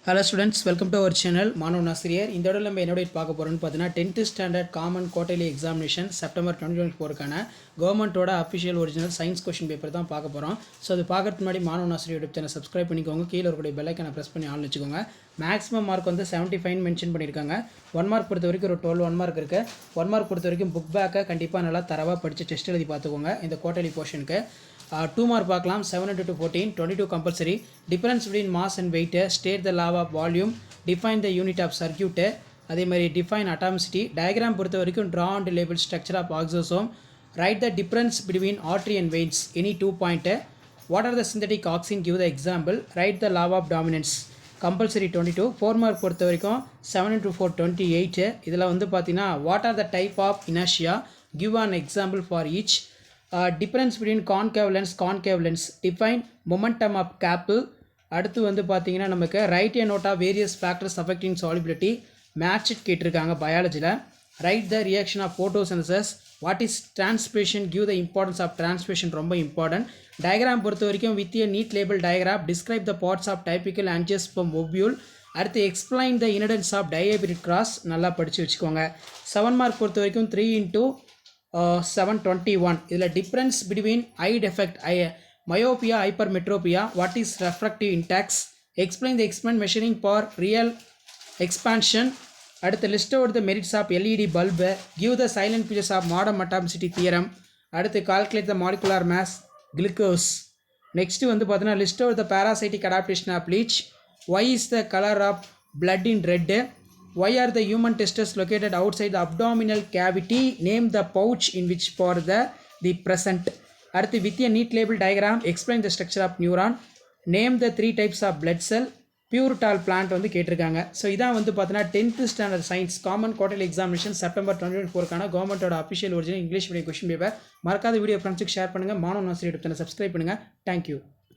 Hello students, welcome to our channel மாணவன் ஆசிரியர். இந்த வீடியோல நம்ம என்னோட பார்க்க போறோம்னு பார்த்தீங்கன்னா 10th standard common quarterly examination September 2024க்கான கவர்மெண்ட்டோட official original science question paper தான் பார்க்க போறோம். ஸோ அது பார்க்கறதுக்கு முன்னாடி மாணவன் ஆசிரியர் யூடியூப் சேனல் சப்ஸ்கிரைப் பண்ணிக்கோங்க. கீழே இருக்கக்கூடிய பெல் ஐக்கானை ப்ரெஸ் பண்ணி ஆன் வச்சுக்கோங்க. மேக்ஸிமம் மார்க் வந்து 75 மென்ஷன் பண்ணியிருக்காங்க. 1 மார்க் பொறுத்த வரைக்கும் ஒரு 12 1 மார்க் இருக்குது. 1 மார்க் பொறுத்த வரைக்கும் புக் பேக்கை கண்டிப்பாக நல்லா தரவாக படித்து டெஸ்ட் எழுதி பார்த்துக்கோங்க. இந்த குவார்ட்டர்லி போர்ஷனுக்கு 2 மார்க் பார்க்கலாம். 7 into 14 22 compulsory. Difference between mass and weight, state the law of volume, define the unit of circuit, அதே மாதிரி define atomicity. Diagram பொறுத்த வரைக்கும் draw and label structure of oxosome. Write the difference between artery and veins, any 2 point. What are the synthetic auxin? Give the example. Write the law of dominance. Compulsory 22. 4 mark பொறுத்த வரைக்கும் 7 into 4 28. இதில் வந்து பார்த்தீங்கன்னா what are the type of inertia? Give an example for each. Difference between concave lens, define momentum of capsule. அடுத்து வந்து பார்த்தீங்கன்னா நமக்கு write a note of various factors affecting solubility match it கேட்டிருக்காங்க பயாலஜியில். Write the reaction of photosynthesis. What is transpiration? Give the importance of transpiration ரொம்ப important. Diagram பொறுத்த வரைக்கும் with a neat label diagram describe the parts of typical angiosperm ovule. அடுத்து explain the inheritance of dihybrid cross. நல்லா படித்து வச்சுக்கோங்க. 7 mark பொறுத்த வரைக்கும் 3 into 721. இதில் difference between I defect myopia, hypermetropia, what is refractive index, explain the experiment measuring for real expansion. அடுத்து list out the merits of LED bulb, give the silent features of modern atomicity theorem. அடுத்து calculate the molecular mass glucose. next வந்து பார்த்தீங்கன்னா list out the parasitic adaptation of bleach. Why is the color of blood in red? Why are the human testes located outside the abdominal cavity? Name the pouch in which for the present. அடுத்து with a neat label diagram explain the structure of neuron. Name the 3 types of blood cell. Puretal plant வந்து கேட்டிருக்காங்க. So இதான் வந்து பார்த்தீங்கன்னா 10th standard science common quarterly examination September 2024க்கான கவர்மெண்ட்டோட official original English medium question paper. மறக்காத video ஃப்ரெண்ட்ஸுக்கு share பண்ணுங்கள். மாணவன் ஆசிரியர் யூடியூப் சேனல் சப்ஸ்கிரைப் பண்ணுங்கள். தேங்க்யூ.